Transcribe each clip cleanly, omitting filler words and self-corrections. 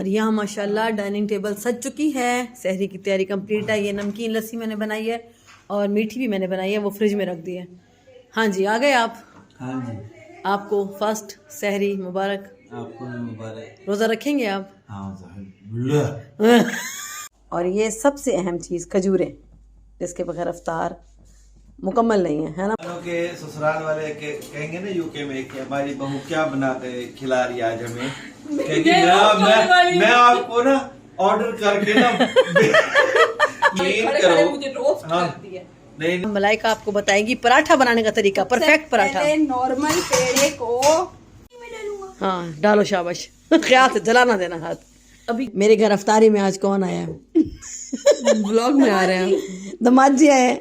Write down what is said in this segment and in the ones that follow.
और यहाँ माशाल्लाह डाइनिंग टेबल सज चुकी है। सहरी की तैयारी कंप्लीट है। ये नमकीन लस्सी मैंने बनाई है और मीठी भी मैंने बनाई है, वो फ्रिज में रख दी है। हाँ जी, आ गए आप? हाँ जी, आपको फर्स्ट सहरी मुबारक। आपको भी मुबारक। रोज़ा रखेंगे आप? हाँ और ये सबसे अहम चीज़ खजूरें, जिसके बगैर अफ्तार मुकम्मल नहीं है, है ना? के ससुराल वाले कहेंगे ना यूके में कि हमारी बहू क्या बना के खिला रही आज हमें, क्योंकि मैं आपको ना ऑर्डर करके ना करो। मुझे रोस्ट हाँ, कर दिया। नहीं मलाइका आपको बताएगी पराठा बनाने का तरीका, परफेक्ट पराठा। नॉर्मल पेड़े को हाँ डालो, शाबाश। ख्याल से जलाना देना हाथ। अभी मेरे घर अफ्तारी में आज कौन आया है? ब्लॉग में आ रहे हैं, दामाद जी आए हैं।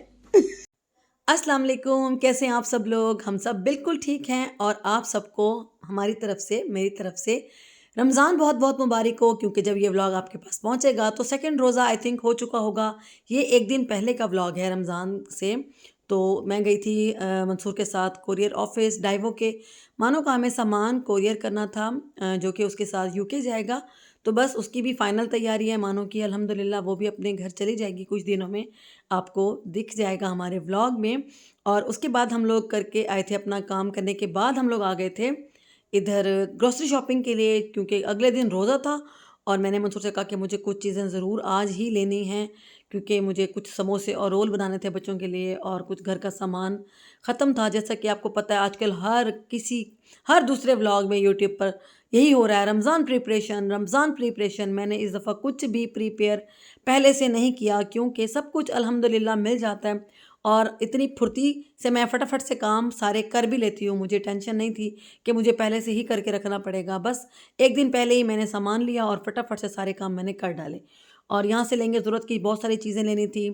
अस्सलाम वालेकुम, कैसे हैं आप सब लोग? हम सब बिल्कुल ठीक हैं और आप सबको हमारी तरफ से, मेरी तरफ से रमज़ान बहुत बहुत मुबारक हो। क्योंकि जब ये व्लॉग आपके पास पहुंचेगा तो सेकंड रोज़ा आई थिंक हो चुका होगा। ये एक दिन पहले का व्लॉग है रमज़ान से। तो मैं गई थी मंसूर के साथ कोरियर ऑफिस डाइवो के। मानो का हमें सामान कोरियर करना था जो कि उसके साथ यूके जाएगा। तो बस उसकी भी फ़ाइनल तैयारी है। मानो कि अल्हम्दुलिल्लाह वो भी अपने घर चली जाएगी कुछ दिनों में, आपको दिख जाएगा हमारे व्लॉग में। और उसके बाद हम लोग करके आए थे, अपना काम करने के बाद हम लोग आ गए थे इधर ग्रोसरी शॉपिंग के लिए, क्योंकि अगले दिन रोज़ा था। और मैंने मंसूर से कहा कि मुझे कुछ चीज़ें ज़रूर आज ही लेनी हैं, क्योंकि मुझे कुछ समोसे और रोल बनाने थे बच्चों के लिए, और कुछ घर का सामान ख़त्म था। जैसा कि आपको पता है आजकल हर दूसरे व्लॉग में यूट्यूब पर यही हो रहा है, रमज़ान प्रिपरेशन। मैंने इस दफ़ा कुछ भी प्रिपेयर पहले से नहीं किया, क्योंकि सब कुछ अल्हम्दुलिल्लाह मिल जाता है। और इतनी फुर्ती से मैं फटाफट से काम सारे कर भी लेती हूँ। मुझे टेंशन नहीं थी कि मुझे पहले से ही करके रखना पड़ेगा। बस एक दिन पहले ही मैंने सामान लिया और फटाफट से सारे काम मैंने कर डाले। और यहाँ से लेंगे, ज़रूरत की बहुत सारी चीज़ें लेनी थी।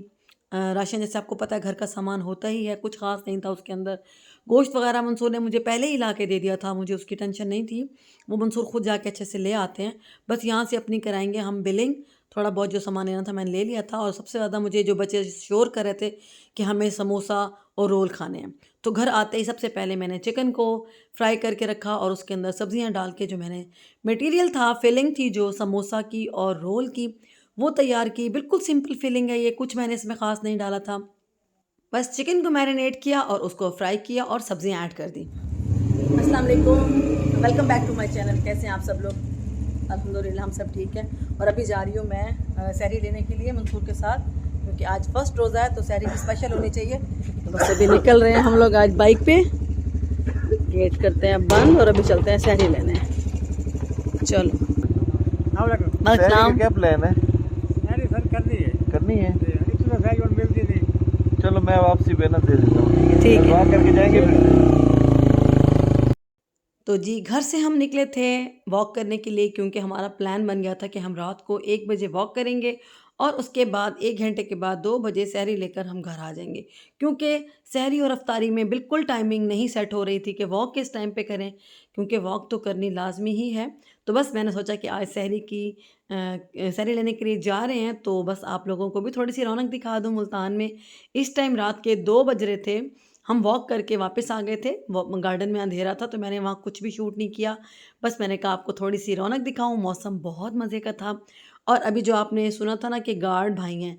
राशन जैसे आपको पता है घर का सामान होता ही है, कुछ ख़ास नहीं था उसके अंदर। गोश्त वगैरह मंसूर ने मुझे पहले ही ला के दे दिया था, मुझे उसकी टेंशन नहीं थी। वो मंसूर खुद जाके अच्छे से ले आते हैं। बस यहाँ से अपनी कराएंगे हम बिलिंग। थोड़ा बहुत जो सामान लेना था मैंने ले लिया था। और सबसे ज़्यादा मुझे जो बच्चे शोर कर रहे थे कि हमें समोसा और रोल खाने हैं, तो घर आते ही सबसे पहले मैंने चिकन को फ्राई करके रखा और उसके अंदर सब्जियां डाल के जो मैंने मटेरियल था, फिलिंग थी जो समोसा की और रोल की, वो तैयार की। बिल्कुल सिंपल फिलिंग है ये, कुछ मैंने इसमें ख़ास नहीं डाला था। बस चिकन को मैरिनेट किया और उसको फ्राई किया और सब्जियां ऐड कर दी। अस्सलाम वालेकुम, welcome back to my channel. कैसे हैं आप सब लोग? अल्हम्दुलिल्लाह हम सब ठीक हैं। और अभी जा रही हूँ मैं सहरी लेने के लिए मंसूर के साथ, क्योंकि आज फर्स्ट रोज़ा है तो सहरी भी स्पेशल होनी चाहिए। तो बस अभी निकल रहे हैं हम लोग आज बाइक पे। गेट करते हैं बंद और अभी चलते हैं सहरी लेने। चलो, क्या प्लान है? करनी है। चलो मैं वापसी पे ना दे देता हूँ, ठीक है, वहाँ करके जाएंगे फिर। तो जी घर से हम निकले थे वॉक करने के लिए, क्योंकि हमारा प्लान बन गया था कि हम रात को 1 बजे वॉक करेंगे और उसके बाद 1 घंटे के बाद 2 बजे सहरी लेकर हम घर आ जाएंगे। क्योंकि सहरी और अफ्तारी में बिल्कुल टाइमिंग नहीं सेट हो रही थी कि वॉक किस टाइम पे करें, क्योंकि वॉक तो करनी लाजमी ही है। तो बस मैंने सोचा कि आज सहरी लेने के लिए जा रहे हैं, तो बस आप लोगों को भी थोड़ी सी रौनक दिखा दूँ। मुल्तान में इस टाइम रात के 2 बज रहे थे। हम वॉक करके वापस आ गए थे। गार्डन में अंधेरा था तो मैंने वहाँ कुछ भी शूट नहीं किया। बस मैंने कहा आपको थोड़ी सी रौनक दिखाऊं। मौसम बहुत मज़े का था। और अभी जो आपने सुना था ना कि गार्ड भाई हैं,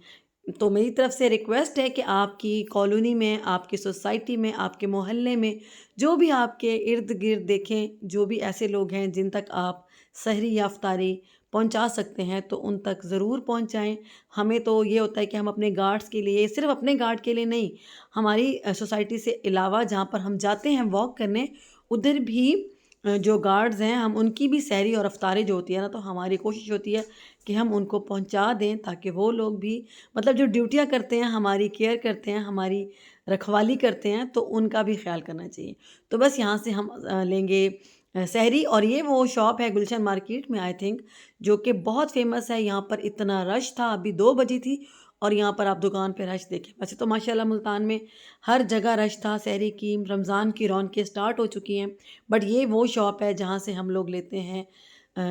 तो मेरी तरफ से रिक्वेस्ट है कि आपकी कॉलोनी में, आपकी सोसाइटी में, आपके मोहल्ले में जो भी आपके इर्द गिर्द देखें, जो भी ऐसे लोग हैं जिन तक आप सहरी या अफ्तारी पहुंचा सकते हैं तो उन तक ज़रूर पहुंचाएं। हमें तो ये होता है कि हम अपने गार्ड्स के लिए, सिर्फ अपने गार्ड के लिए नहीं, हमारी सोसाइटी से अलावा जहाँ पर हम जाते हैं वॉक करने, उधर भी जो गार्ड्स हैं हम उनकी भी सहरी और अफ्तारी जो होती है ना, तो हमारी कोशिश होती है कि हम उनको पहुंचा दें, ताकि वो लोग भी मतलब जो ड्यूटियाँ करते हैं, हमारी केयर करते हैं, हमारी रखवाली करते हैं, तो उनका भी ख्याल करना चाहिए। तो बस यहाँ से हम लेंगे सहरी। और ये वो शॉप है गुलशन मार्केट में आई थिंक, जो कि बहुत फेमस है। यहाँ पर इतना रश था, अभी 2 बजी थी और यहाँ पर आप दुकान पे रश देखें। वैसे तो माशाल्लाह मुल्तान में हर जगह रश था। सहरी की, रमज़ान की रौनकें स्टार्ट हो चुकी हैं, बट ये वो शॉप है जहाँ से हम लोग लेते हैं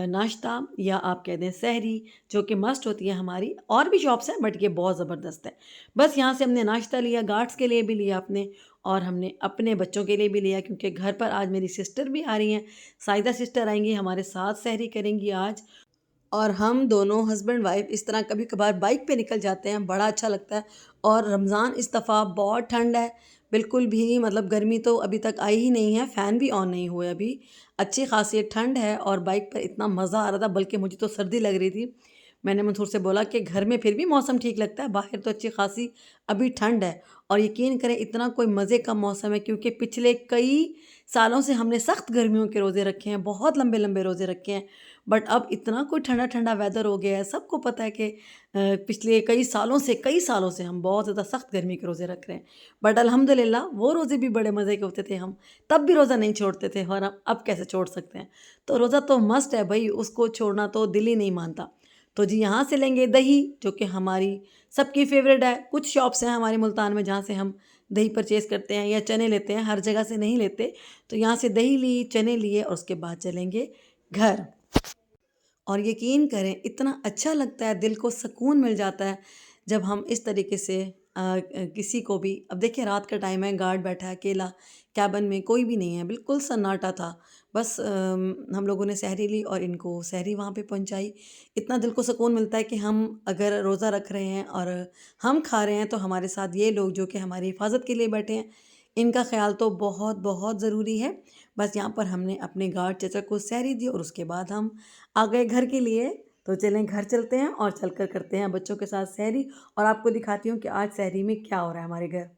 नाश्ता, या आप कह दें सहरी, जो कि मस्ट होती है हमारी। और भी शॉप्स हैं बट ये बहुत ज़बरदस्त है। बस यहाँ से हमने नाश्ता लिया, गार्ड्स के लिए भी लिया अपने, और हमने अपने बच्चों के लिए भी लिया, क्योंकि घर पर आज मेरी सिस्टर भी आ रही हैं। साइदा सिस्टर आएंगी हमारे साथ, सहरी करेंगी आज। और हम दोनों हस्बैंड वाइफ इस तरह कभी कभार बाइक पे निकल जाते हैं, बड़ा अच्छा लगता है। और रमज़ान इस दफ़ा बहुत ठंड है, बिल्कुल भी मतलब गर्मी तो अभी तक आई ही नहीं है, फ़ैन भी ऑन नहीं हुए अभी, अच्छी खासी ठंड है। और बाइक पर इतना मज़ा आ रहा था, बल्कि मुझे तो सर्दी लग रही थी। मैंने मंसूर से बोला कि घर में फिर भी मौसम ठीक लगता है, बाहर तो अच्छी खासी अभी ठंड है। और यकीन करें इतना कोई मज़े का मौसम है, क्योंकि पिछले कई सालों से हमने सख्त गर्मियों के रोज़े रखे हैं, बहुत लंबे लंबे रोज़े रखे हैं, बट अब इतना कोई ठंडा ठंडा वेदर हो गया है। सबको पता है कि पिछले कई सालों से हम बहुत ज़्यादा सख्त गर्मी के रोज़े रख रहे हैं। बट अल्हम्दुलिल्लाह वो रोज़े भी बड़े मज़े के होते थे, हम तब भी रोज़ा नहीं छोड़ते थे, और हम अब कैसे छोड़ सकते हैं। तो रोज़ा तो मस्ट है भाई, उसको छोड़ना तो दिल ही नहीं मानता। तो जी यहाँ से लेंगे दही, जो कि हमारी सबकी फेवरेट है। कुछ शॉप्स हैं हमारे मुल्तान में जहाँ से हम दही परचेज़ करते हैं, या चने लेते हैं, हर जगह से नहीं लेते। तो यहाँ से दही ली, चने लिए, और उसके बाद चलेंगे घर। और यकीन करें इतना अच्छा लगता है, दिल को सुकून मिल जाता है जब हम इस तरीके से किसी को भी, अब देखिए रात का टाइम है, गार्ड बैठा है अकेला, कैबिन में कोई भी नहीं है, बिल्कुल सन्नाटा था। बस हम लोगों ने सहरी ली और इनको सहरी वहाँ पे पहुँचाई। इतना दिल को सुकून मिलता है कि हम अगर रोज़ा रख रहे हैं और हम खा रहे हैं, तो हमारे साथ ये लोग जो कि हमारी हिफाजत के लिए बैठे हैं, इनका ख्याल तो बहुत बहुत ज़रूरी है। बस यहाँ पर हमने अपने गार्ड चाचा को सहरी दी, और उसके बाद हम आ गए घर के लिए। तो चलें घर चलते हैं और चलकर करते हैं बच्चों के साथ सहरी, और आपको दिखाती हूँ कि आज सहरी में क्या हो रहा है हमारे घर।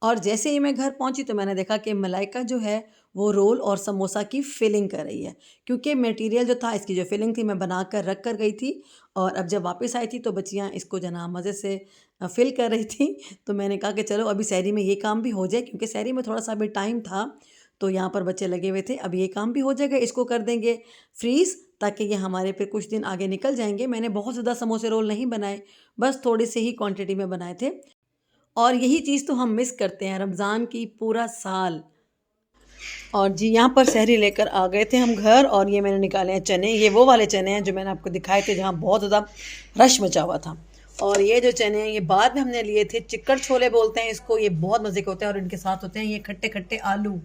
और जैसे ही मैं घर पहुँची तो मैंने देखा कि मलाइका जो है वो रोल और समोसा की फिलिंग कर रही है, क्योंकि मटेरियल जो था, इसकी जो फिलिंग थी, मैं बना कर रख कर गई थी। और अब जब वापस आई थी तो बच्चियाँ इसको जना मज़े से फिल कर रही थी। तो मैंने कहा कि चलो अभी सहरी में ये काम भी हो जाए, क्योंकि सहरी में थोड़ा सा अभी टाइम था। तो यहाँ पर बच्चे लगे हुए थे, अब ये काम भी हो जाएगा, इसको कर देंगे फ्रीज़, ताकि ये हमारे फिर कुछ दिन आगे निकल जाएंगे। मैंने बहुत ज़्यादा समोसे रोल नहीं बनाए, बस थोड़े से ही क्वांटिटी में बनाए थे। और यही चीज़ तो हम मिस करते हैं रमज़ान की पूरा साल। और जी यहाँ पर सहरी लेकर आ गए थे हम घर, और ये मैंने निकाले हैं चने। ये वो वाले चने हैं जो मैंने आपको दिखाए थे जहाँ बहुत ज़्यादा रश मचा हुआ था। और ये जो चने हैं ये बाद में हमने लिए थे, चिक्कड़ छोले बोलते हैं इसको, ये बहुत मज़े के होते हैं। और इनके साथ होते हैं ये खट्टे खट्टे आलू,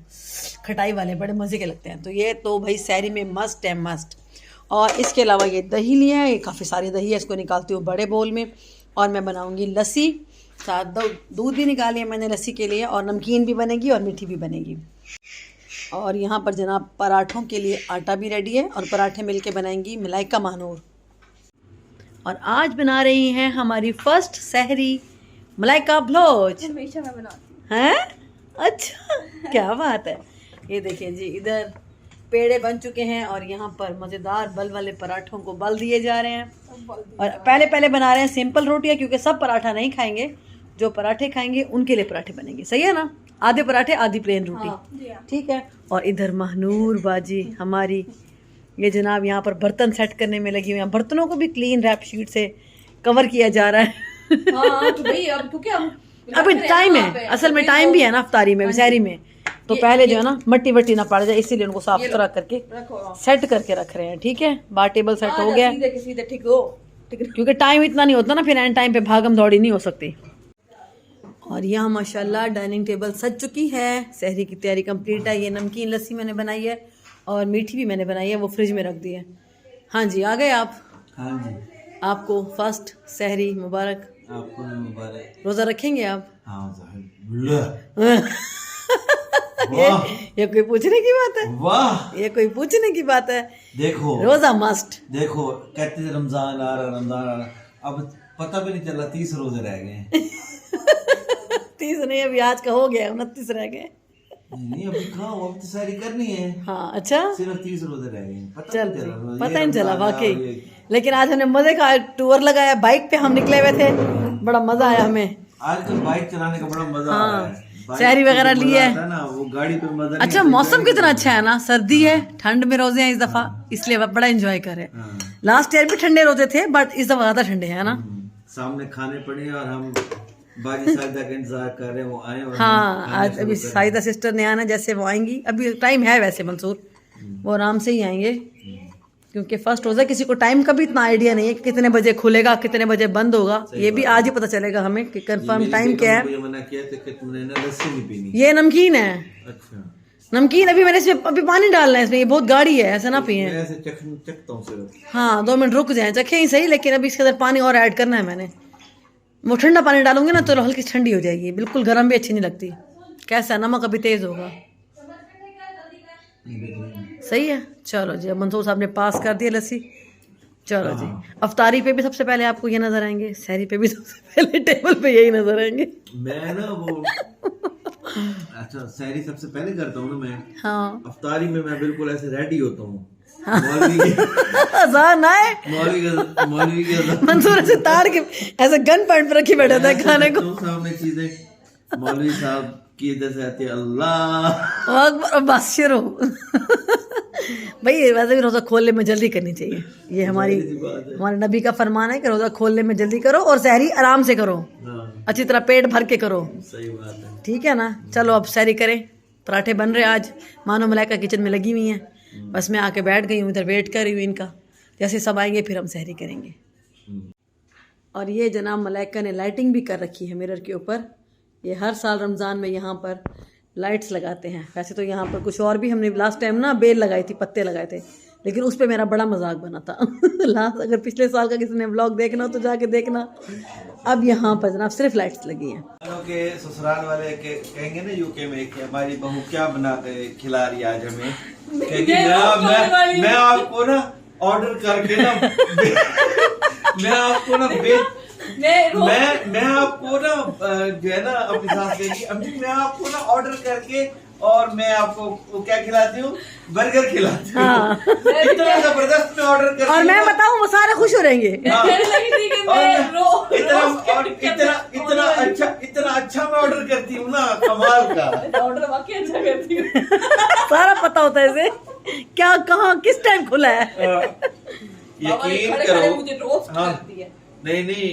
खटाई वाले, बड़े मज़े के लगते हैं। तो ये तो भाई सहरी में मस्ट है, मस्ट। और इसके अलावा ये दही लिया है, ये काफ़ी सारी दही है, इसको निकालती हूँ बड़े बोल में। और मैं बनाऊँगी लस्सी, साथ दूध भी निकाली है मैंने लस्सी के लिए, और नमकीन भी बनेगी और मीठी भी बनेगी। और यहाँ पर जनाब पराठों के लिए आटा भी रेडी है, और पराठे मिलके बनाएंगी मलाइका मानूर। और आज बना रही हैं हमारी फर्स्ट सहरी मलाइका भलोच। हमेशा मैं बनाती हूँ। हैं? अच्छा, क्या बात है। ये देखिए जी, इधर पेड़े बन चुके हैं, और यहाँ पर मज़ेदार बल वाले पराठों को बल दिए जा रहे हैं। और पहले पहले बना रहे हैं सिंपल रोटियाँ, क्योंकि सब पराठा नहीं खाएंगे, जो पराठे खाएंगे उनके लिए पराठे बनेंगे, सही है ना? आधे पराठे आधी प्लेन रोटी, ठीक है। और इधर महनूर बाजी हमारी, ये जनाब यहाँ पर बर्तन सेट करने में लगी हुई हैं। बर्तनों को भी क्लीन रैप शीट से कवर किया जा रहा है। हाँ, तो भाई अब क्योंकि अभी टाइम है, असल में टाइम भी है ना अफ्तारी में, सहरी में, तो पहले जो है ना मट्टी वट्टी ना पड़ जाए, इसीलिए उनको साफ सुथरा करके सेट करके रख रहे हैं, ठीक है। बार टेबल सेट हो गया, क्योंकि टाइम इतना नहीं होता ना, फिर एंड टाइम पे भागम दौड़ी नहीं हो सकती। और यहाँ माशाल्लाह डाइनिंग टेबल सज चुकी है, सहरी की तैयारी कंप्लीट है। ये नमकीन लस्सी मैंने बनाई है, और मीठी भी मैंने बनाई है, वो फ्रिज में रख दी है। हाँ जी, आ गए आप? हाँ जी, आपको फर्स्ट सहरी मुबारक। आपको भी मुबारक। रोज़ा रखेंगे आप? हाँ। ये कोई पूछने की बात है? वाह, ये कोई पूछने की बात है? देखो रोज़ा मस्ट। देखो कहते थे रमजान आ रहा, रमजान आ रहा, अब पता भी नहीं चला 30 रोजे रह गए। 30 नहीं, अभी आज का हो गया, 29 रह गए। नहीं अभी खाओ, अब तो सारी करनी है। हाँ, अच्छा, सिर्फ 30 रोजे रह गए, चल पता ही नहीं चला वाकई। लेकिन आज हमने मजे का टूर लगाया, बाइक पे हम निकले हुए थे, बड़ा मजा आया हमें। आज तो बाइक चलाने का बड़ा मजा आ रहा है। सहरी वगैरह ली है ना, वो गाड़ी पे मजा। अच्छा, मौसम कितना अच्छा है ना, सर्दी है, ठंड में रोजे हैं इस दफा, इसलिए बड़ा एंजॉय करे। लास्ट ईयर भी ठंडे रोजे थे, बट इस दफा ज्यादा ठंडे हैं ना। सामने खाने पड़े और हम बाजी साहिदा का इंतजार कर रहे हैं, वो आए। और हाँ, आज अभी साहिदा सिस्टर ने आना, जैसे वो आएंगी, अभी टाइम है वैसे मंसूर, वो आराम से ही आएंगे, क्योंकि फर्स्ट रोज़ा, किसी को टाइम का भी इतना आइडिया नहीं है कि कितने बजे खुलेगा, कितने बजे बंद होगा। ये भी आज ही पता चलेगा हमें कि कंफर्म टाइम क्या है। मना किया था कि तुमने ना लस्सी नहीं पीनी। ये नमकीन है। अच्छा, नमकीन अभी मैंने इसमें अभी पानी डालना है इसमें, ये बहुत गाढ़ी है, ऐसा ना पिए। मैं ऐसे चखता हूँ सिर्फ। हाँ 2 मिनट रुक जाए, चखे ही सही, लेकिन अभी इसके अंदर पानी और ऐड करना है मैंने। वो ठंडा पानी डालूंगी ना तो हल्की ठंडी हो जाएगी, बिल्कुल गर्म भी अच्छी नहीं लगती। कैसा नमक अभी तेज होगा? सही है। चलो जी, अब मंसूर साहब ने पास कर दिया लस्सी। चलो जी, अफ्तारी पे भी सबसे पहले आपको ये नजर आएंगे, सहरी पे भी सबसे पहले टेबल पे यही नजर आएंगे। मैं ना वो अच्छा सहरी सबसे पहले करता हूँ ना मैं। हाँ अफ्तारी में मैं बिल्कुल ऐसे रेडी होता हूँ। आसान है। मौलवी के मंसूर ऐसे तार के ऐसे गन पॉइंट पर रखी बैठा था खाने को। सामने चीजें मौलवी साहब की इधर से आती है अल्लाह अकबर, बस शुरू। भाई वैसे भी रोजा खोलने में जल्दी करनी चाहिए, ये हमारे नबी का फरमान है कि रोजा खोलने में जल्दी करो और सहरी आराम से करो, अच्छी तरह पेट भर के करो। सही बात है। ठीक है ना। चलो अब सहरी करें। पराठे बन रहे आज, मानो मलाइका किचन में लगी हुई हैं, बस मैं आके बैठ गई हूँ इधर, वेट कर रही हूँ इनका, जैसे सब आएंगे फिर हम सहरी करेंगे। और ये जनाब मलाइका ने लाइटिंग भी कर रखी है मिरर के ऊपर। ये हर साल रमज़ान में यहाँ पर लाइट्स लगाते हैं। वैसे तो यहाँ पर कुछ और भी हमने लास्ट टाइम ना बेल लगाई थी, पत्ते लगाए थे, लेकिन उस पर मेरा बड़ा मजाक बना था। लास्ट अगर पिछले साल का किसी ने व्लॉग देखना हो तो जाके देखना। अब यहाँ पर जनाब सिर्फ लाइट्स लगी हैं। के ससुराल वाले कहेंगे ना यूके में कि हमारी बहू क्या बना के खिला रही आज हमें, कहेगी मैं आपको ना ऑर्डर करके ना मैं आपको ना मैं आपको ना जो है ना अपनी सास कहेगी अम्मी मैं आपको ना ऑर्डर करके और मैं आपको क्या खिलाती हूँ, बर्गर खिलाती हूँ। हाँ। इतना जबरदस्त मैं ऑर्डर करती हूँ और मैं बताऊँ वो सारे खुश हो रहेंगे। इतना अच्छा मैं ऑर्डर करती हूँ ना, कमाल का ऑर्डर वाकई अच्छा करती हूँ। सारा पता होता है इसे, क्या कहाँ किस टाइम खुला है। यकीन करो मुझे रोस्ट करती है। नहीं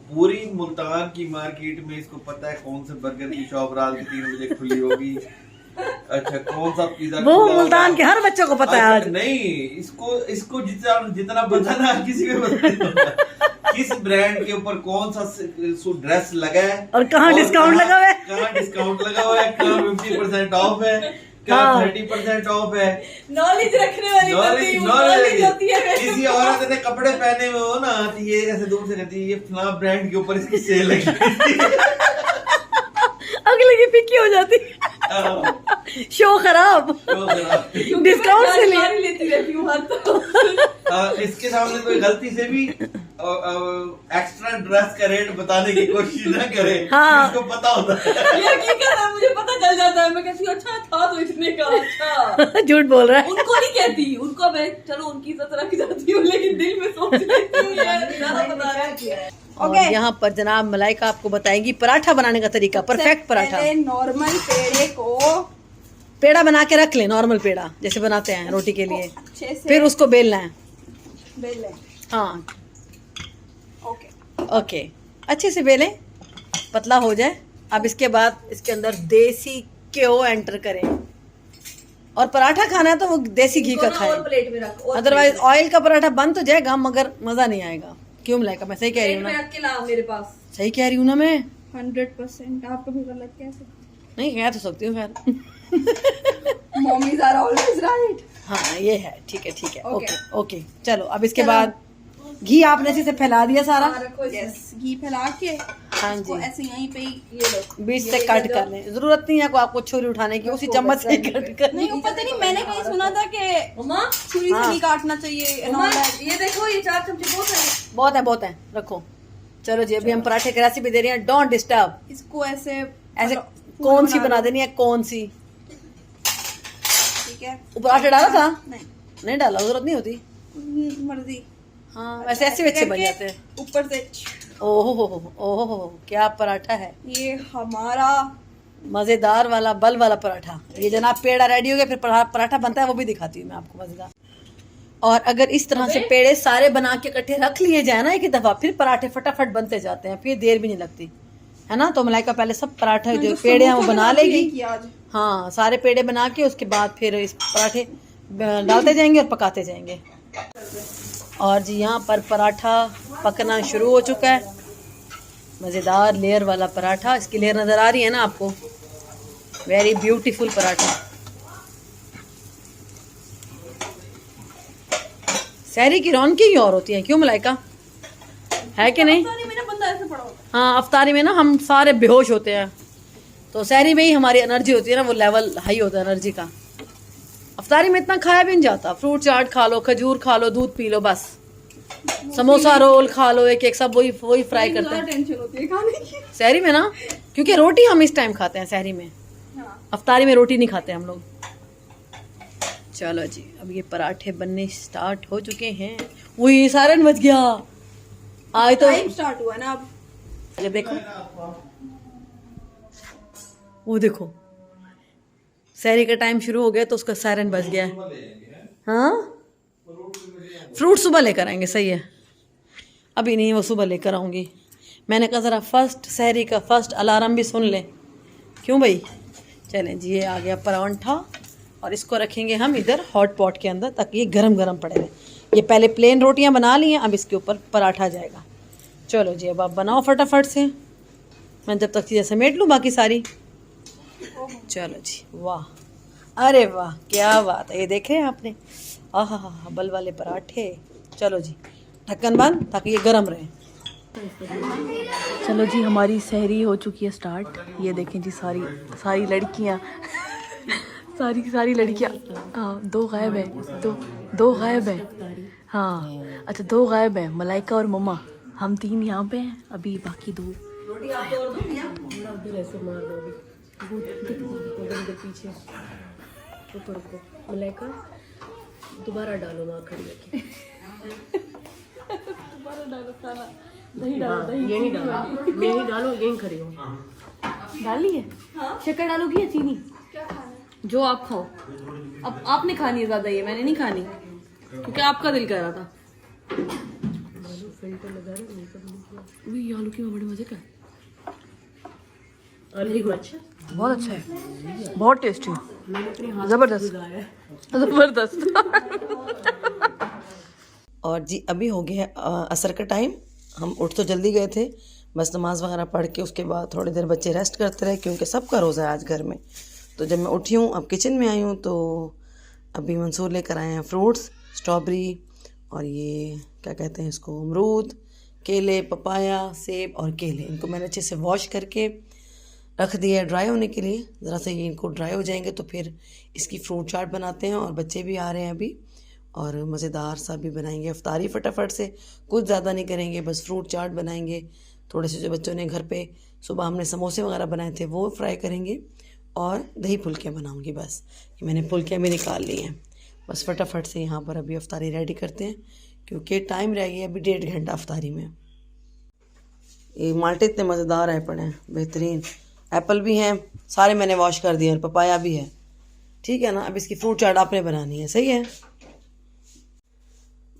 पूरी मुल्तान की मार्केट में इसको पता है कौन से बर्गर की शॉप रात के 3 बजे खुली होगी। अच्छा कौन सा पिज्जा वो मुल्तान के हर बच्चों को पता है आज। नहीं इसको जितना पता ना किसी को पता नहीं होता। किस ब्रांड के ऊपर कौन सा ड्रेस लगा है और कहाँ डिस्काउंट लगा हुआ है, कहाँ डिस्काउंट लगा हुआ है, कहाँ 50% ऑफ है, क्या 30% ऑफ है। नॉलेज रखने वाली नॉलेज होती है। किसी औरत ने कपड़े पहने हुए हो ना तो ये ऐसे दूर से कहती है ये फलां ब्रांड के ऊपर इसकी सेल लगी। अगले की पिक्की हो जाती। शो खराब डिस्काउंट से लेती रहती हूँ हर तो। इसके सामने कोई गलती से भी एक्स्ट्रा ड्रेस का रेट बताने की कोशिश ना करे। हाँ। इसको पता होता है। ये हकीकत है, मुझे पता चल जाता है। मैं कहती हूँ अच्छा था तो इतने का। अच्छा झूठ बोल रहा है। उनको नहीं कहती, उनको मैं चलो उनकी इज्जत रख जाती हूँ, लेकिन दिल में सोच लेती हूँ यार ज्यादा बता रहा है। और यहाँ पर जनाब मलाइका आपको बताएंगी पराठा बनाने का तरीका, परफेक्ट पराठा। नॉर्मल पेड़े को पेड़ा बना के रख ले, नॉर्मल पेड़ा जैसे बनाते हैं रोटी के लिए, अच्छे से फिर उसको बेलना है। बेल ले। हाँ ओके ओके, अच्छे से बेलें, पतला हो जाए। अब इसके बाद इसके अंदर देसी घी एंटर करें, और पराठा खाना है तो वो देसी घी का खाएं, प्लेट में रख। अदरवाइज ऑयल का पराठा बन तो जाएगा मगर मजा नहीं आएगा। क्यों मलाइका, मैं सही कह रही हूँ ना? रख के लाओ मेरे पास। सही कह रही हूँ ना मैं? 100%। आप कभी गलत कह सकते नहीं कह तो सकती हूँ खैर। Mummies are always right. हाँ ये है, ठीक है ओके ओके। चलो अब इसके बाद घी आपने ऐसे फैला दिया सारा। यस, घी फैला के हाँ जी ऐसे यहीं पे ये लो बीच से कट कर लें, जरूरत नहीं है आपको छुरी उठाने की, उसी चम्मच से कट कर। नहीं पता नहीं, मैंने कहीं सुना था कि छुरी से नहीं काटना चाहिए। ये देखो ये 4 चमचे बहुत है, रखो। चलो जी अभी हम पराठे की रेसिपी दे रहे हैं, डोंट डिस्टर्ब। इसको ऐसे कौन सी बना देनी है, कौन सी? ठीक है। ऊपर आटा डाला था? नहीं डाला, जरूरत नहीं होती, मर्जी। हाँ वैसे ऐसे अच्छे बन जाते हैं ऊपर से। ओहो क्या पराठा है ये, हमारा मजेदार वाला बल वाला पराठा। ये जनाब पेड़ा रेडी हो गया, फिर पराठा बनता है वो भी दिखाती हूँ मैं आपको मजेदार। और अगर इस तरह से पेड़े सारे बना के इकट्ठे रख लिए जाए ना एक दफा, फिर पराठे फटाफट बनते जाते हैं, फिर देर भी नहीं लगती है ना। तो मलाइका पहले सब पराठे जो पेड़े हैं वो बना लेगी। हाँ सारे पेड़े बना के उसके बाद फिर इस पराठे डालते जाएंगे और पकाते जाएंगे। और जी यहाँ पर पराठा पकना शुरू हो चुका है, मज़ेदार लेयर वाला पराठा। इसकी लेयर नज़र आ रही है ना आपको? Very beautiful paratha. सहरी की रौनक ही और होती है, क्यों मलाइका, है कि नहीं? मेरा बंदा ऐसे पड़ा होता हाँ, अफ्तारी में ना हम सारे बेहोश होते हैं, तो सहरी में ही हमारी एनर्जी होती है ना, वो लेवल हाई होता है एनर्जी का। अफ्तारी में इतना खाया भी नहीं जाता, फ्रूट चाट खा लो, खजूर खा लो, दूध पी लो, बस समोसा रोल खा लो, एक एक सब वही फ्राई करते हैं। टेंशन होती है खाने की सहरी में ना, क्योंकि रोटी हम इस टाइम खाते हैं सहरी में, अफ्तारी में रोटी नहीं खाते हम लोग। चलो जी, अब ये पराठे बनने स्टार्ट हो चुके हैं। वही सायरन बज गया, आज तो टाइम स्टार्ट हुआ ना अब। ये देखो, वो देखो सहरी का टाइम शुरू हो गया तो उसका सायरन बज गया है। हाँ, फ्रूट सुबह लेकर आएंगे, सही है, अभी नहीं, वो सुबह लेकर आऊँगी। मैंने कहा ज़रा फर्स्ट सहरी का फर्स्ट अलार्म भी सुन लें, क्यों भाई। चलें जी, ये आ गया परांठा और इसको रखेंगे हम इधर हॉट पॉट के अंदर ताकि ये गरम गरम पड़े रहे। ये पहले प्लेन रोटियां बना ली हैं, अब इसके ऊपर पराठा जाएगा। चलो जी, अब आप बनाओ फटाफट से, मैं जब तक चीज़ें समेट लूँ बाकी सारी। चलो जी, वाह, अरे वाह, क्या बात है, ये देख रहे हैं आपने, आहा बल वाले पराठे। चलो जी, ढक्कन बंद ताकि ये गरम रहे। चलो जी, हमारी सहरी हो चुकी है स्टार्ट। ये देखें जी, सारी लड़कियाँ सारी लड़कियाँ, हाँ, दो गायब है, दो गायब है, हाँ अच्छा, दो गायब है, मलाइका और मम्मा, हम 3 यहाँ पे हैं, अभी बाकी 2 पीछे। मलाइका दोबारा डालो, वहाँ खड़ी रखी, दोबारा डालो खाना, दही डालो, दही यही डालो, यही डालो, यही खड़ी हो, डाली है, शक्कर डालोगी या चीनी, जो आप खाओ। अब आपने खानी है ज़्यादा, ये मैंने नहीं खानी क्योंकि आपका दिल कर रहा था। फिल्टर लगा रहे, वही आलू की बड़े मजे का, बहुत अच्छा है, बहुत टेस्टी, जबरदस्त जबरदस्त। और जी, अभी हो गया असर का टाइम, हम उठ तो जल्दी गए थे, बस नमाज वगैरह पढ़ के उसके बाद थोड़ी देर बच्चे रेस्ट करते रहे क्योंकि सबका रोज़ा है आज घर में। तो जब मैं उठी हूँ, अब किचन में आई हूँ, तो अभी मंसूर लेकर आए हैं फ्रूट्स, स्ट्रॉबेरी और ये क्या कहते हैं इसको, अमरूद, केले, पपाया, सेब और केले। इनको मैंने अच्छे से वॉश करके रख दिया है ड्राई होने के लिए। ज़रा से ये इनको ड्राई हो जाएंगे तो फिर इसकी फ्रूट चाट बनाते हैं। और बच्चे भी आ रहे हैं अभी, और मज़ेदार सा भी बनाएंगे इफ्तारी फटाफट से, कुछ ज़्यादा नहीं करेंगे, बस फ्रूट चाट बनाएंगे। थोड़े से जो बच्चों ने घर पे सुबह हमने समोसे वगैरह बनाए थे वो फ्राई करेंगे, और दही फुल्कियाँ बनाऊंगी। बस ये मैंने फुल्कियाँ भी निकाल ली हैं, बस फटाफट से यहाँ पर अभी अफ्तारी रेडी करते हैं क्योंकि टाइम रह गया अभी 1.5 घंटा अफ्तारी में। ये माल्टे इतने मज़ेदार है पड़े हैं, बेहतरीन। एप्पल भी हैं, सारे मैंने वॉश कर दिए, और पपाया भी है, ठीक है ना। अब इसकी फ्रूट चाट आपने बनानी है, सही है।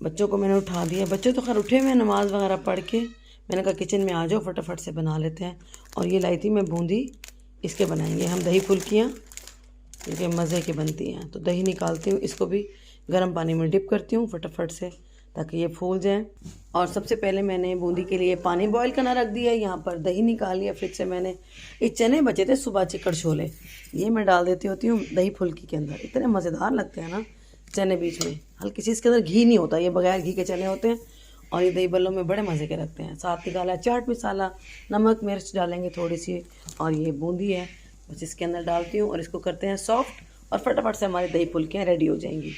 बच्चों को मैंने उठा दिया, बच्चे तो खैर उठे हुए हैं नमाज वगैरह पढ़ के। मैंने कहा किचन में आ जाओ, फटाफट से बना लेते हैं। और ये लाई थी मैं बूंदी, इसके बनाएंगे हम दही फुल्कियाँ, क्योंकि मज़े की बनती हैं। तो दही निकालती हूँ, इसको भी गर्म पानी में डिप करती हूँ फटाफट से ताकि ये फूल जाएं। और सबसे पहले मैंने बूंदी के लिए पानी बॉईल करना रख दिया, यहाँ पर दही निकाल लिया। फ्रिज से मैंने ये चने बचे थे सुबह, चिकड़ छोले, ये मैं डाल देती होती हूँ दही फुल्की के अंदर। इतने मज़ेदार लगते हैं ना चने, बीच में हल्की सी इसके अंदर घी नहीं होता, ये बगैर घी के चने होते हैं। और ये दही बल्लों में बड़े मज़े के लगते हैं। साथ निकाला चाट मसाला, नमक मिर्च डालेंगे थोड़ी सी, और ये बूंदी है बस इसके अंदर डालती हूँ और इसको करते हैं सॉफ्ट, और फटाफट से हमारी दही फुल्कियाँ रेडी हो जाएंगी।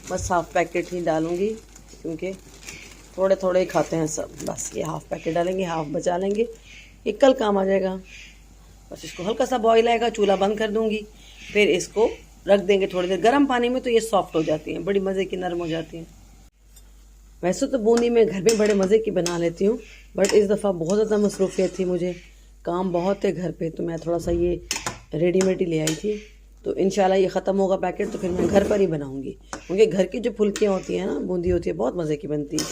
बस हाफ पैकेट ही डालूँगी क्योंकि थोड़े थोड़े ही खाते हैं सब। बस ये हाफ पैकेट डालेंगे, हाफ बचा लेंगे, ये कल काम आ जाएगा। बस इसको हल्का सा बॉईल आएगा, चूल्हा बंद कर दूँगी, फिर इसको रख देंगे थोड़ी देर गर्म पानी में, तो ये सॉफ्ट हो जाती हैं, बड़ी मज़े की नरम हो जाती हैं। वैसे तो बूंदी में घर में बड़े मज़े की बना लेती हूँ, बट इस दफ़ा बहुत ज़्यादा मसरूफियत थी, मुझे काम बहुत है घर पे, तो मैं थोड़ा सा ये रेडीमेड ही ले आई थी। तो इंशाल्लाह ये ख़त्म होगा पैकेट तो फिर मैं घर पर ही बनाऊँगी, क्योंकि घर की जो फुल्कियाँ होती हैं ना, बूंदी होती है, बहुत मज़े की बनती है।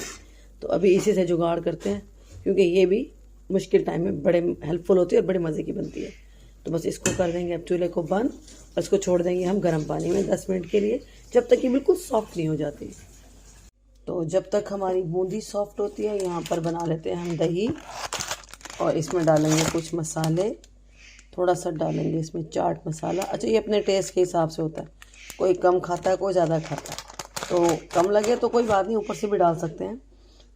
तो अभी इसी से जुगाड़ करते हैं, क्योंकि ये भी मुश्किल टाइम में बड़े हेल्पफुल होती है और बड़ी मज़े की बनती है। तो बस इसको कर देंगे अब चूल्हे को बंद, और इसको छोड़ देंगे हम गर्म पानी में 10 मिनट के लिए, जब तक ये बिल्कुल सॉफ्ट नहीं हो जाती। तो जब तक हमारी बूंदी सॉफ्ट होती है, यहाँ पर बना लेते हैं हम दही, और इसमें डालेंगे कुछ मसाले, थोड़ा सा डालेंगे इसमें चाट मसाला। अच्छा, ये अपने टेस्ट के हिसाब से होता है, कोई कम खाता है, कोई ज़्यादा खाता है, तो कम लगे तो कोई बात नहीं, ऊपर से भी डाल सकते हैं।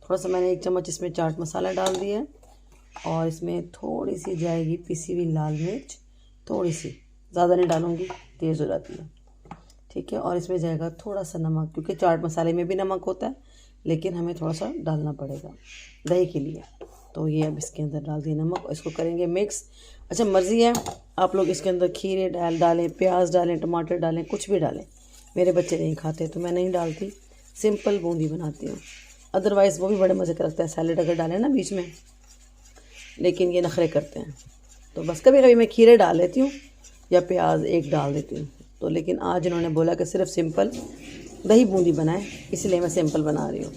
थोड़ा सा मैंने 1 चम्मच इसमें चाट मसाला डाल दिया है और इसमें थोड़ी सी जाएगी पिसी हुई लाल मिर्च, थोड़ी सी, ज़्यादा नहीं डालूँगी, तेज़ हो जाती है, ठीक है। और इसमें जाएगा थोड़ा सा नमक, क्योंकि चाट मसाले में भी नमक होता है, लेकिन हमें थोड़ा सा डालना पड़ेगा दही के लिए। तो ये अब इसके अंदर डाल दिए नमक और इसको करेंगे मिक्स। अच्छा, मर्ज़ी है, आप लोग इसके अंदर खीरे डालें, प्याज डालें, टमाटर डालें, कुछ भी डालें। मेरे बच्चे नहीं खाते तो मैं नहीं डालती, सिंपल बूंदी बनाती हूँ। अदरवाइज़ वो भी बड़े मज़े का लगता है, सैलेड अगर डालें ना बीच में, लेकिन ये नखरे करते हैं। तो बस कभी कभी मैं खीरे डाल लेती हूँ या प्याज एक डाल देती हूँ। तो लेकिन आज इन्होंने बोला कि सिर्फ सिंपल दही बूंदी बनाए, इसलिए मैं सिंपल बना रही हूँ।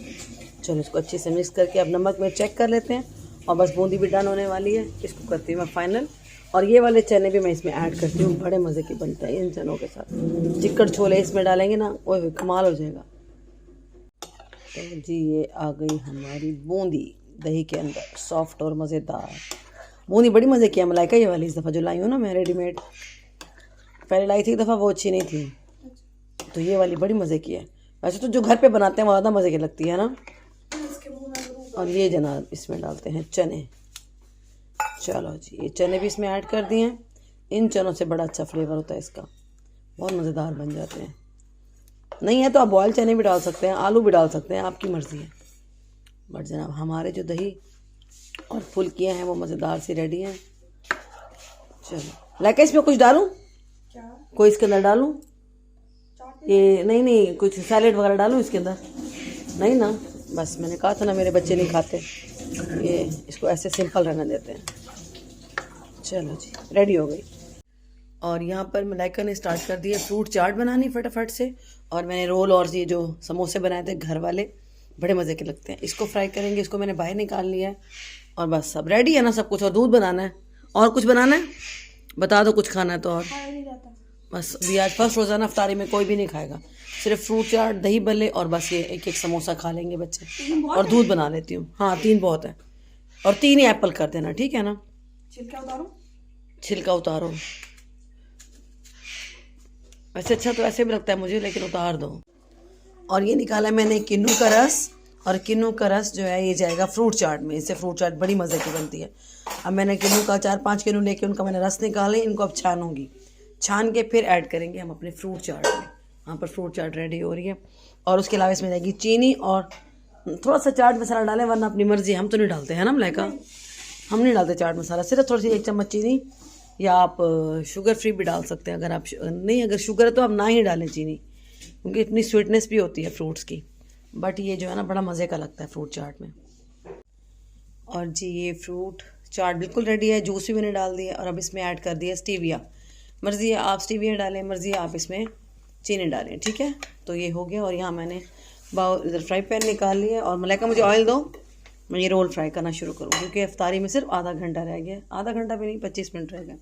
चलो इसको अच्छे से मिक्स करके अब नमक में चेक कर लेते हैं और बस बूंदी भी डन होने वाली है। इसको करती हूँ मैं फाइनल। और ये वाले चने भी मैं इसमें ऐड करती हूँ, बड़े मज़े के बनते हैं इन चनों के साथ। चिकन छोले इसमें डालेंगे ना, ओए कमाल हो जाएगा। तो जी ये आ गई हमारी बूंदी दही के अंदर, सॉफ्ट और मज़ेदार बूंदी। बड़ी मज़े की है मलाइका ये वाली, इस दफ़ा जो लाई हूँ ना मैं रेडीमेड, पहले लाई थी एक दफ़ा, वो अच्छी नहीं थी, तो ये वाली बड़ी मज़े की है। वैसे तो जो घर पे बनाते हैं वो ज़्यादा मज़े की लगती है ना। और ये जनाब इसमें डालते हैं चने। चलो जी ये चने भी इसमें ऐड कर दिए हैं। इन चनों से बड़ा अच्छा फ्लेवर होता है इसका, बहुत मज़ेदार बन जाते हैं। नहीं है तो आप बॉयल चने भी डाल सकते हैं, आलू भी डाल सकते हैं, आपकी मर्ज़ी है। बट जनाब हमारे जो दही और फुल्कियाँ हैं वो मज़ेदार सी रेडी हैं। चलो लाइक इसमें कुछ डालूँ, कोई इसके अंदर डालूँ, ये नहीं कुछ सैलेड वगैरह डालूँ इसके अंदर, नहीं ना, बस मैंने कहा था ना मेरे बच्चे नहीं खाते, ये इसको ऐसे सिंपल रहने देते हैं। चलो जी रेडी हो गई। और यहाँ पर मलाइका ने स्टार्ट कर दिया फ्रूट चाट बनानी फटाफट से। और मैंने रोल और ये जो समोसे बनाए थे घर वाले, बड़े मज़े के लगते हैं, इसको फ्राई करेंगे। इसको मैंने बाहर निकाल लिया है और बस सब रेडी है ना सब कुछ। और दूध बनाना है, और कुछ बनाना है बता दो, कुछ खाना है तो। और बस अभी आज फर्स्ट रोज़ाना अफ्तारी में कोई भी नहीं खाएगा, सिर्फ फ्रूट चाट, दही भल्ले और बस ये एक समोसा खा लेंगे बच्चे। और दूध बना लेती हूँ, हाँ 3 बहुत है, और 3 ही एप्पल कर देना, ठीक है ना। छिलका उतारो, छिलका उतारो, वैसे अच्छा तो ऐसे भी लगता है मुझे, लेकिन उतार दो। और ये निकाला मैंने किन्नू का रस, और किन्नू का रस जो है ये जाएगा फ्रूट चाट में। इससे फ्रूट चाट बड़ी मज़े की बनती है। अब मैंने किन्नू का 4-5 किन्नू लेके उनका मैंने रस निकाले, इनको अब छानूंगी, छान के फिर ऐड करेंगे हम अपने फ्रूट चाट में। यहाँ पर फ्रूट चाट रेडी हो रही है। और उसके अलावा इसमें जाएगी चीनी और थोड़ा सा चाट मसाला डालें, वरना अपनी मर्जी, हम तो नहीं डालते हैं ना मलाइका, हम नहीं डालते चाट मसाला, सिर्फ थोड़ी सी 1 चम्मच चीनी, या आप शुगर फ्री भी डाल सकते हैं। अगर आप नहीं, अगर शुगर है तो आप ना ही डालें चीनी, क्योंकि इतनी स्वीटनेस भी होती है फ्रूट्स की। बट ये जो है ना बड़ा मज़े का लगता है फ्रूट चाट में। और जी ये फ्रूट चाट बिल्कुल रेडी है, जूस भी मैंने डाल दिया। और अब इसमें ऐड कर दिया स्टीविया, मर्ज़ी है आप स्टीविया डालें, मर्ज़ी है आप इसमें चीनी डालें, ठीक है। तो ये हो गया। और यहाँ मैंने बाउल इधर फ्राई पैन निकाल लिया। और मलाइका मुझे ऑयल दो, मैं ये रोल फ्राई करना शुरू करूँ, क्योंकि अफ्तारी में सिर्फ आधा घंटा रह गया, आधा घंटा भी नहीं 25 मिनट रह गए।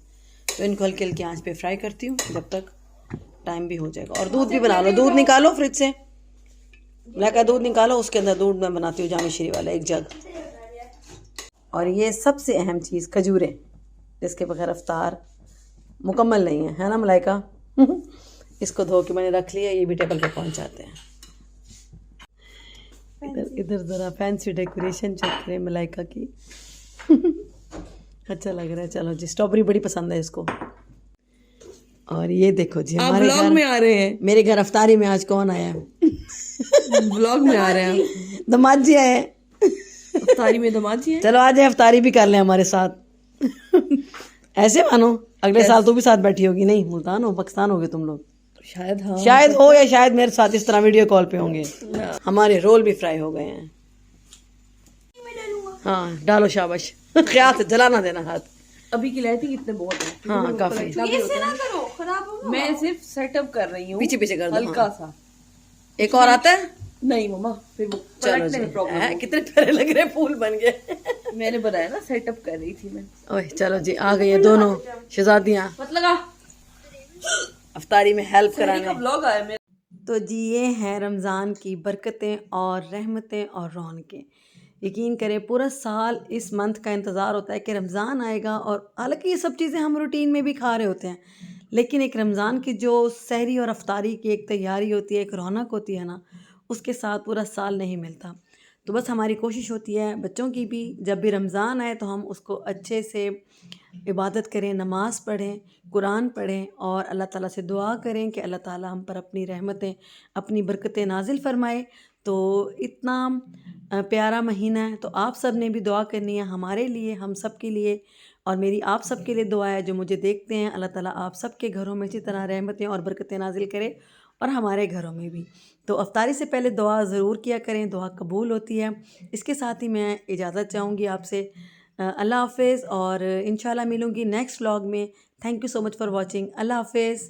तो इनको हल्की हल्की आंच पे फ्राई करती हूँ जब तक टाइम भी हो जाएगा। और दूध भी बना लो, दूध निकालो फ्रिज से, मलाइका दूध निकालो, उसके अंदर दूध मैं बनाती हूँ जामी श्री वाला 1 जग। और ये सबसे अहम चीज़ खजूरें, जिसके बगैर अफ्तार मुकम्मल नहीं है ना मलाइका। इसको धो के मैंने रख लिया, ये भी टेबल पे पहुँचाते हैं। इधर ज़रा फैंसी डेकोरेशन चेक करें मलाइका की। अच्छा लग रहा है। चलो जी स्ट्रॉबेरी बड़ी पसंद है इसको। और ये देखो जी हमारे घर में आ रहे हैं, मेरे घर अफ्तारी में आज कौन आया है? ब्लॉग में आ रहे हैं, दामाद जी आए अफ्तारी में, दामाद जी। चलो आज अफ्तारी भी कर लें हमारे साथ। ऐसे मानो अगले साल तो भी साथ बैठी होगी, नहीं मुल्तान हो पाकिस्तान होगे तुम लोग शायद, हाँ शायद हो, या शायद मेरे साथ इस तरह वीडियो कॉल पे होंगे। हमारे रोल भी फ्राई हो गए हैं। हाँ डालो शाबाश, ख्याल से जलाना देना हाथ। अभी की लाइटिंग इतने बहुत है, हाँ काफी, ऐसे ना करो, खराब होगा। मैं सिर्फ सेटअप कर रही हूँ, पीछे पीछे कर दो हल्का सा। एक और आता है नहीं मम्मा, फिर वो पलटने में प्रॉब्लम। कितने प्यारे लग रहे फूल बन गए। मैंने बताया ना सेटअप कर रही थी मैं। ओए चलो जी आ गई है दोनों शहजादियाँ मत लगा अफ्तारी में हेल्प कराने। ब्लॉग आया मेरा। तो जी ये हैं रमज़ान की बरकतें और रहमतें और रौनकें। यकीन करें पूरा साल इस मंथ का इंतज़ार होता है कि रमज़ान आएगा। और हालांकि ये सब चीज़ें हम रूटीन में भी खा रहे होते हैं, लेकिन एक रमज़ान की जो सहरी और अफ्तारी की एक तैयारी होती है, एक रौनक होती है ना, उसके साथ पूरा साल नहीं मिलता। तो बस हमारी कोशिश होती है बच्चों की भी, जब भी रमज़ान आए तो हम उसको अच्छे से इबादत करें, नमाज़ पढ़ें, कुरान पढ़ें और अल्लाह ताला से दुआ करें कि अल्लाह ताला हम पर अपनी रहमतें, अपनी बरकतें नाजिल फ़रमाए। तो इतना प्यारा महीना है, तो आप सब ने भी दुआ करनी है हमारे लिए, हम सब के लिए, और मेरी आप सब के लिए दुआ है जो मुझे देखते हैं। अल्लाह ताला आप सब के घरों में इसी तरह रहमतें और बरकतें नाजिल करे, और हमारे घरों में भी। तो अफ्तारी से पहले दुआ ज़रूर किया करें, दुआ कबूल होती है। इसके साथ ही मैं इजाज़त चाहूँगी आपसे। अल्लाह हाफ़िज़, और इंशाल्लाह मिलूँगी नेक्स्ट व्लॉग में। Thank you so much for watching. अल्लाह हाफ़िज़।